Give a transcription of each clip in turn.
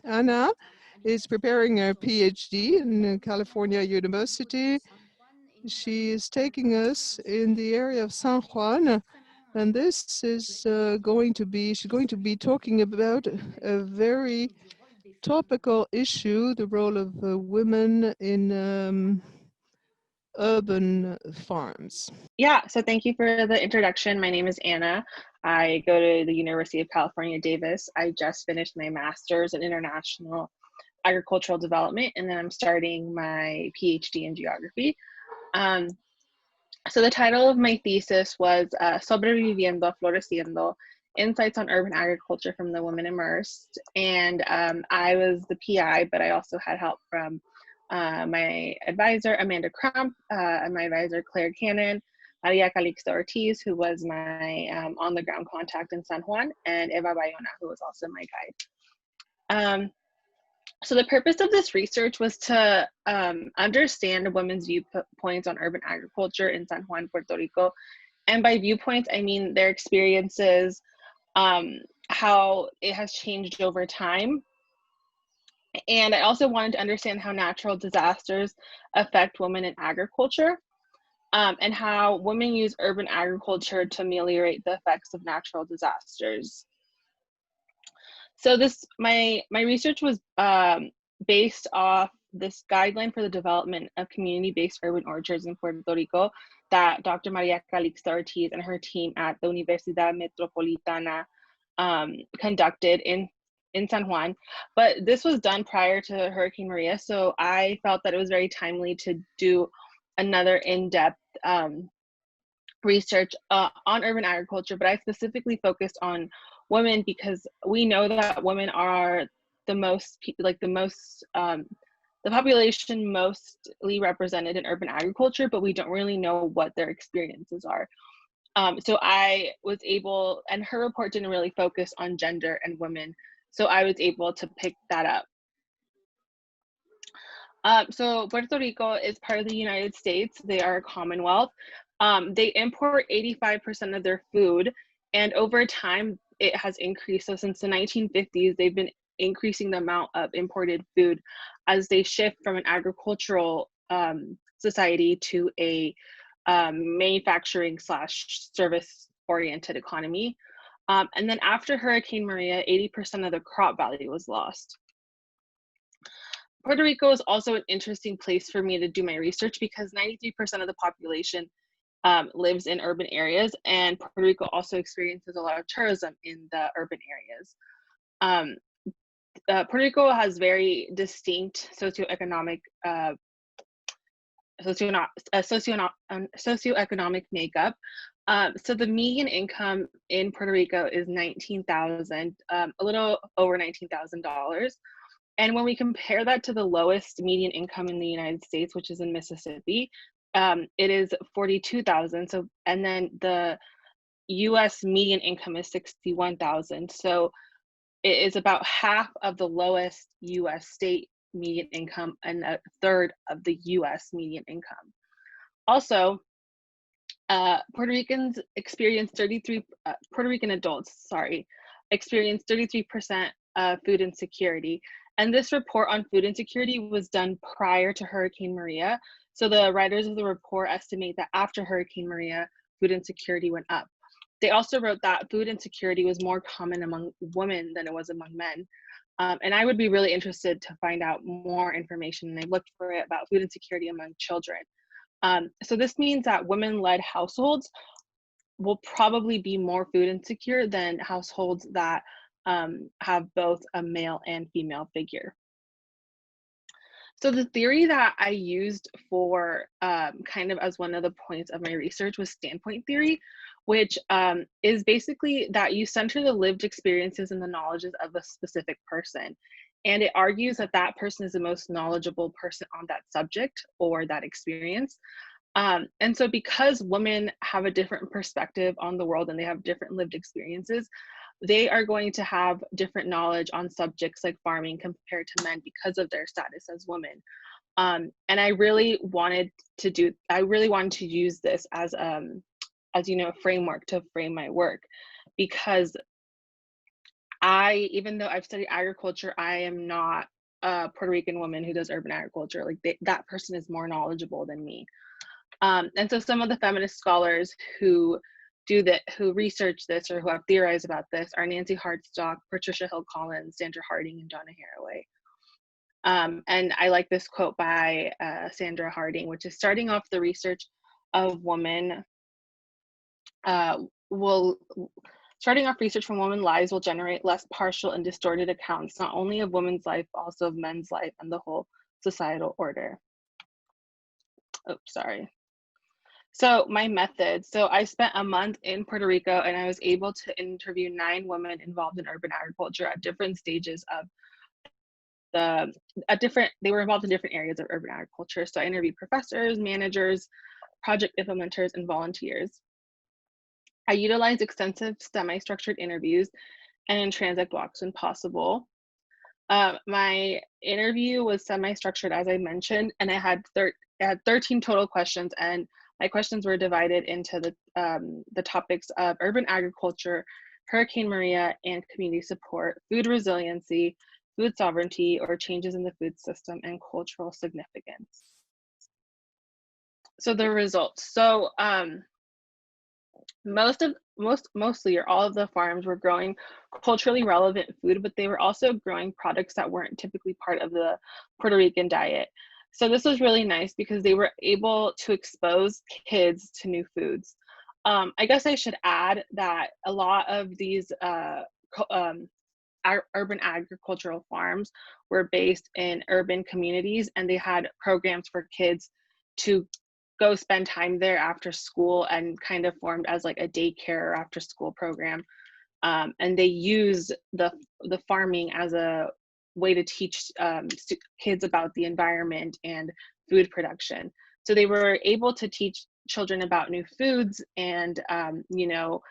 Anna is preparing her PhD in California University. She is taking us in the area of San Juan, and this is she's going to be talking about a very topical issue, the role of women in urban farms. Yeah, so thank you for the introduction. My name is Anna. I go to the University of California, Davis. I just finished my master's in international agricultural development, and then I'm starting my PhD in geography. So the title of my thesis was Sobreviviendo, Floreciendo, Insights on Urban Agriculture from the Women Immersed. And I was the PI, but I also had help from my advisor, Amanda Crump, and my advisor, Claire Cannon, Maria Calixto Ortiz, who was my on-the-ground contact in San Juan, and Eva Bayona, who was also my guide. So the purpose of this research was to understand women's viewpoints on urban agriculture in San Juan, Puerto Rico. And by viewpoints, I mean their experiences, how it has changed over time. And I also wanted to understand how natural disasters affect women in agriculture, and how women use urban agriculture to ameliorate the effects of natural disasters. So my research was based off this guideline for the development of community-based urban orchards in Puerto Rico that Dr. Maria Calixto Ortiz and her team at the Universidad Metropolitana conducted in San Juan. But this was done prior to Hurricane Maria, so I felt that it was very timely to do another in-depth research on urban agriculture, but I specifically focused on women because we know that women are the population mostly represented in urban agriculture, but we don't really know what their experiences are. So I was able, and her report didn't really focus on gender and women, so I was able to pick that up. So Puerto Rico is part of the United States. They are a commonwealth. They import 85% of their food, and over time it has increased. So since the 1950s, they've been increasing the amount of imported food as they shift from an agricultural society to a manufacturing / service oriented economy. And then after Hurricane Maria, 80% of the crop value was lost. Puerto Rico is also an interesting place for me to do my research because 93% of the population lives in urban areas, and Puerto Rico also experiences a lot of tourism in the urban areas. Puerto Rico has very distinct socioeconomic makeup. So the median income in Puerto Rico is $19,000, a little over $19,000. And when we compare that to the lowest median income in the United States, which is in Mississippi, it is $42,000. So, and then the U.S. median income is $61,000. So it is about half of the lowest U.S. state median income and a third of the U.S. median income. Also, Puerto Rican adults, experience 33% food insecurity. And this report on food insecurity was done prior to Hurricane Maria. So the writers of the report estimate that after Hurricane Maria, food insecurity went up. They also wrote that food insecurity was more common among women than it was among men. And I would be really interested to find out more information, and I looked for it about food insecurity among children. So this means that women-led households will probably be more food insecure than households that have both a male and female figure. So the theory that I used for kind of as one of the points of my research was standpoint theory, which is basically that you center the lived experiences and the knowledges of a specific person. And it argues that that person is the most knowledgeable person on that subject or that experience. And so because women have a different perspective on the world and they have different lived experiences, they are going to have different knowledge on subjects like farming compared to men because of their status as women. And I really wanted to use this as a framework to frame my work, because even though I've studied agriculture, I am not a Puerto Rican woman who does urban agriculture. Like that person is more knowledgeable than me. And so some of the feminist scholars who who research this or who have theorized about this are Nancy Hartstock, Patricia Hill Collins, Sandra Harding, and Donna Haraway. And I like this quote by Sandra Harding, which is starting off the research of women will starting off research from women's lives will generate less partial and distorted accounts, not only of women's life, but also of men's life and the whole societal order. Oh, sorry. So my method. So I spent a month in Puerto Rico and I was able to interview 9 women involved in urban agriculture at different stages of they were involved in different areas of urban agriculture. So I interviewed professors, managers, project implementers, and volunteers. I utilized extensive semi-structured interviews and transect walks when possible. My interview was semi-structured, as I mentioned, and I had 13 total questions, and my questions were divided into the topics of urban agriculture, Hurricane Maria, and community support, food resiliency, food sovereignty, or changes in the food system, and cultural significance. So the results. So mostly or all of the farms were growing culturally relevant food, but they were also growing products that weren't typically part of the Puerto Rican diet. So this was really nice because they were able to expose kids to new foods. I guess I should add that a lot of these urban agricultural farms were based in urban communities, and they had programs for kids to go spend time there after school, and kind of formed as like a daycare or after school program. And they use the farming as a way to teach kids about the environment and food production. So they were able to teach children about new foods and you know,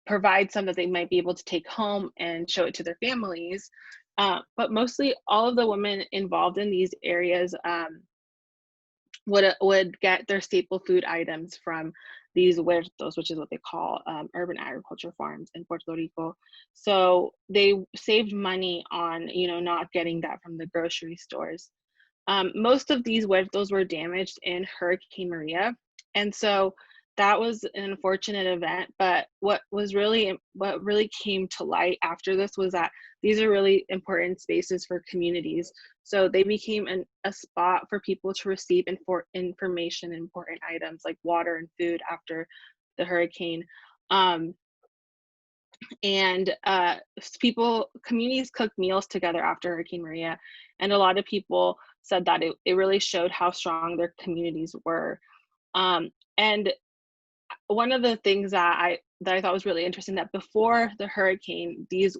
provide some that they might be able to take home and show it to their families. But mostly all of the women involved in these areas would get their staple food items from these huertos, which is what they call urban agriculture farms in Puerto Rico. So they saved money on, you know, not getting that from the grocery stores. Most of these huertos were damaged in Hurricane Maria, and so that was an unfortunate event. But what really came to light after this was that these are really important spaces for communities. So they became a spot for people to receive information, important items like water and food after the hurricane. And communities cooked meals together after Hurricane Maria, and a lot of people said that it really showed how strong their communities were. And one of the things that I thought was really interesting, that before the hurricane, these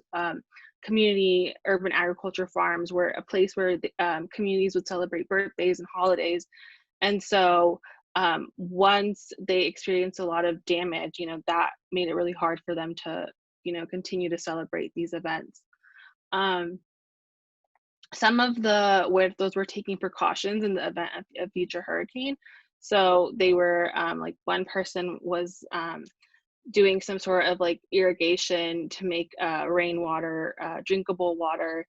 community urban agriculture farms were a place where the communities would celebrate birthdays and holidays. And so once they experienced a lot of damage, you know, that made it really hard for them to, you know, continue to celebrate these events. Some of the huertos were taking precautions in the event of a future hurricane. So they were like, one person was doing some sort of like irrigation to make rainwater drinkable water.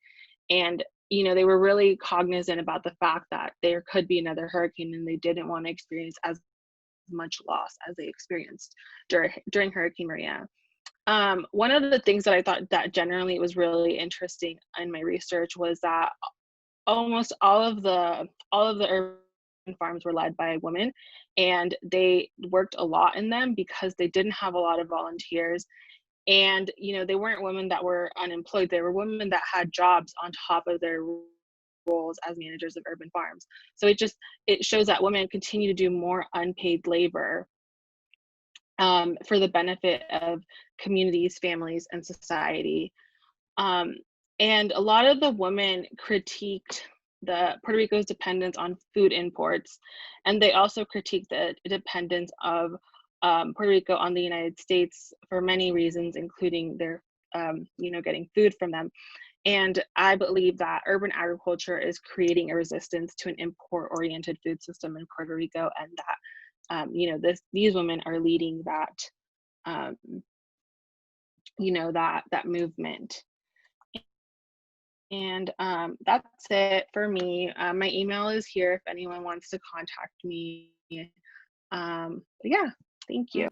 And, you know, they were really cognizant about the fact that there could be another hurricane, and they didn't want to experience as much loss as they experienced during Hurricane Maria. One of the things that I thought that generally was really interesting in my research was that almost all of the urban farms were led by women, and they worked a lot in them because they didn't have a lot of volunteers. And, you know, they weren't women that were unemployed, they were women that had jobs on top of their roles as managers of urban farms. So it shows that women continue to do more unpaid labor for the benefit of communities, families, and society. And a lot of the women critiqued the Puerto Rico's dependence on food imports, and they also critiqued the dependence of Puerto Rico on the United States for many reasons, including their, you know, getting food from them. And I believe that urban agriculture is creating a resistance to an import-oriented food system in Puerto Rico, and that, you know, these women are leading that, you know, that movement. And that's it for me. My email is here if anyone wants to contact me. Yeah, thank you.